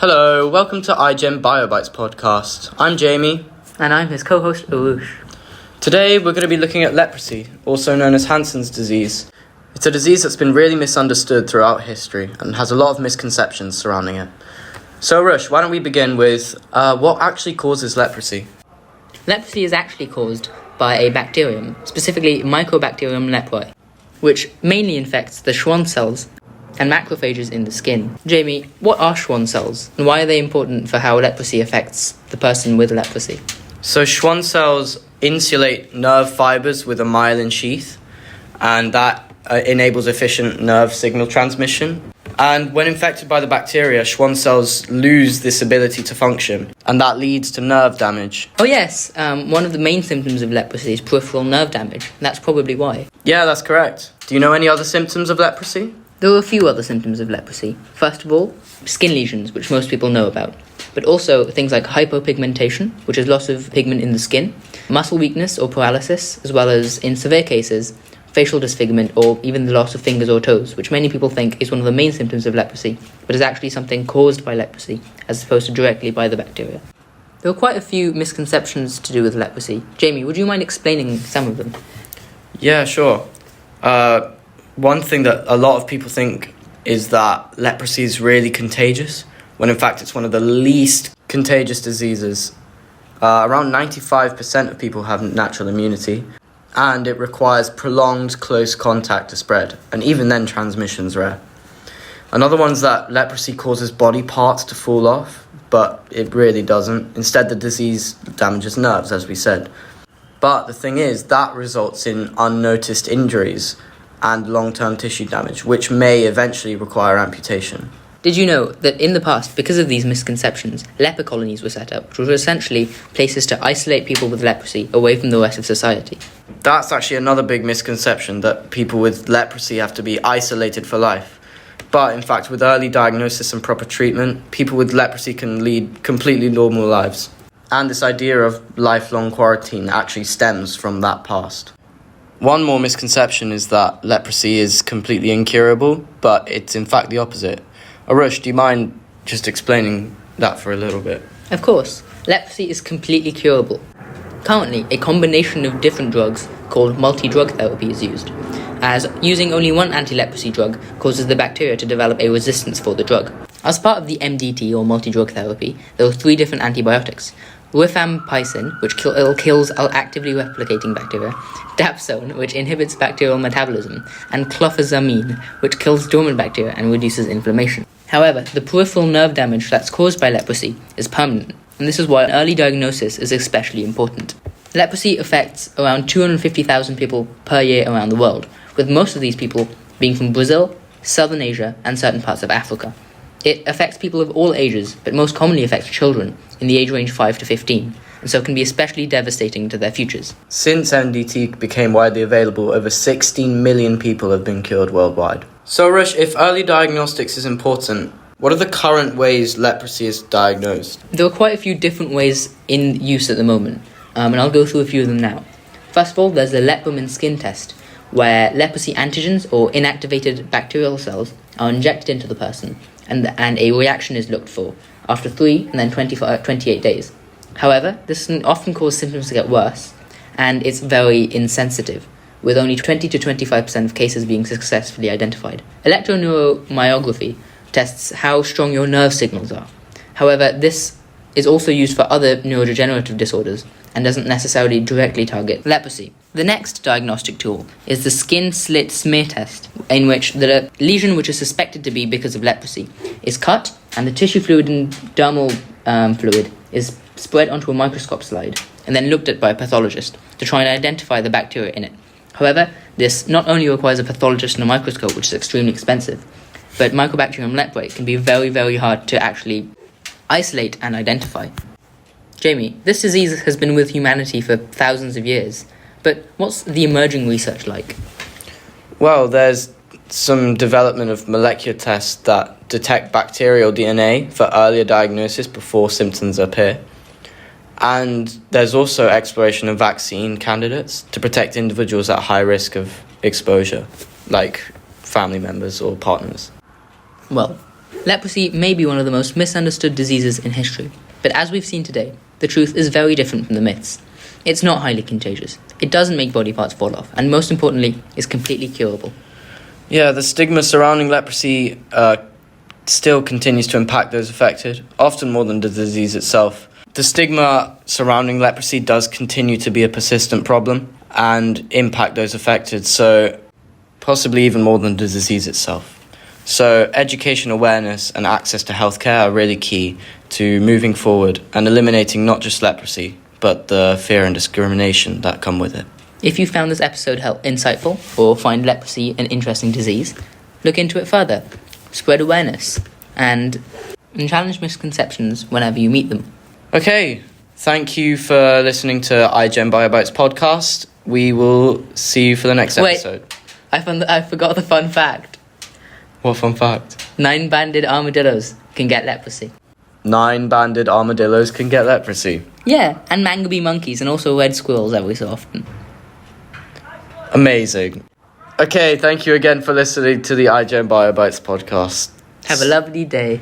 Hello, welcome to iGEM BioBytes podcast. I'm Jamie. And I'm his co-host, Aarush. Today we're going to be looking at leprosy, also known as Hansen's disease. It's a disease that's been really misunderstood throughout history and has a lot of misconceptions surrounding it. So Aarush, why don't we begin with what actually causes leprosy? Leprosy is actually caused by a bacterium, specifically Mycobacterium leprae, which mainly infects the Schwann cells and macrophages in the skin. Jamie, what are Schwann cells, and why are they important for how leprosy affects the person with leprosy? So Schwann cells insulate nerve fibers with a myelin sheath, and that enables efficient nerve signal transmission. And when infected by the bacteria, Schwann cells lose this ability to function, and that leads to nerve damage. Oh yes, one of the main symptoms of leprosy is peripheral nerve damage. That's probably why. Yeah, that's correct. Do you know any other symptoms of leprosy? There are a few other symptoms of leprosy. First of all, skin lesions, which most people know about, but also things like hypopigmentation, which is loss of pigment in the skin, muscle weakness or paralysis, as well as, in severe cases, facial disfigurement or even the loss of fingers or toes, which many people think is one of the main symptoms of leprosy, but is actually something caused by leprosy, as opposed to directly by the bacteria. There are quite a few misconceptions to do with leprosy. Jamie, would you mind explaining some of them? Yeah, sure. One thing that a lot of people think is that leprosy is really contagious, when in fact it's one of the least contagious diseases. Around 95% of people have natural immunity, and it requires prolonged close contact to spread, and even then transmission's rare. Another one's that leprosy causes body parts to fall off, but it really doesn't. Instead, the disease damages nerves, as we said. But the thing is, that results in unnoticed injuries and long-term tissue damage, which may eventually require amputation. Did you know that in the past, because of these misconceptions, leper colonies were set up, which were essentially places to isolate people with leprosy away from the rest of society? That's actually another big misconception, that people with leprosy have to be isolated for life. But in fact, with early diagnosis and proper treatment, people with leprosy can lead completely normal lives. And this idea of lifelong quarantine actually stems from that past. One more misconception is that leprosy is completely incurable, but it's in fact the opposite. Aarush, do you mind just explaining that for a little bit? Of course, leprosy is completely curable. Currently, a combination of different drugs called multi-drug therapy is used, as using only one anti-leprosy drug causes the bacteria to develop a resistance for the drug. As part of the MDT, or multi-drug therapy, there are 3 different antibiotics: rifampicin, which kills actively replicating bacteria, dapsone, which inhibits bacterial metabolism, and clofazimine, which kills dormant bacteria and reduces inflammation. However, the peripheral nerve damage that's caused by leprosy is permanent, and this is why early diagnosis is especially important. Leprosy affects around 250,000 people per year around the world, with most of these people being from Brazil, Southern Asia, and certain parts of Africa. It affects people of all ages, but most commonly affects children in the age range 5 to 15, and so can be especially devastating to their futures. Since MDT became widely available, over 16 million people have been cured worldwide. So Aarush, if early diagnostics is important, what are the current ways leprosy is diagnosed? There are quite a few different ways in use at the moment, and I'll go through a few of them now. First of all, there's the Lepromin skin test, where leprosy antigens or inactivated bacterial cells are injected into the person, and a reaction is looked for after 3 and then 28 days. However, this can often cause symptoms to get worse, and it's very insensitive, with only 20 to 25% of cases being successfully identified. Electroneuromyography tests how strong your nerve signals are. However, this is also used for other neurodegenerative disorders and doesn't necessarily directly target leprosy. The next diagnostic tool is the skin slit smear test, in which the lesion, which is suspected to be because of leprosy, is cut and the tissue fluid and dermal fluid is spread onto a microscope slide and then looked at by a pathologist to try and identify the bacteria in it. However, this not only requires a pathologist and a microscope, which is extremely expensive, but Mycobacterium leprae can be very, very hard to actually isolate and identify. Jamie, this disease has been with humanity for thousands of years, but what's the emerging research like? Well, there's some development of molecular tests that detect bacterial DNA for earlier diagnosis before symptoms appear. And there's also exploration of vaccine candidates to protect individuals at high risk of exposure, like family members or partners. Well, Leprosy may be one of the most misunderstood diseases in history, but as we've seen today, the truth is very different from the myths. It's not highly contagious, it doesn't make body parts fall off, and most importantly, is completely curable. Yeah, the stigma surrounding leprosy still continues to impact those affected, often more than the disease itself. The stigma surrounding leprosy does continue to be a persistent problem and impact those affected, so possibly even more than the disease itself. So education, awareness and access to healthcare are really key to moving forward and eliminating not just leprosy, but the fear and discrimination that come with it. If you found this episode insightful or find leprosy an interesting disease, look into it further, spread awareness, and challenge misconceptions whenever you meet them. Okay, thank you for listening to iGEM BioBytes podcast. We will see you for the next episode. Wait, I forgot the fun fact. What fun fact? 9-banded armadillos can get leprosy. 9-banded armadillos can get leprosy. Yeah, and mangabey monkeys and also red squirrels every so often. Amazing. Okay, thank you again for listening to the iGEM BioBytes podcast. Have a lovely day.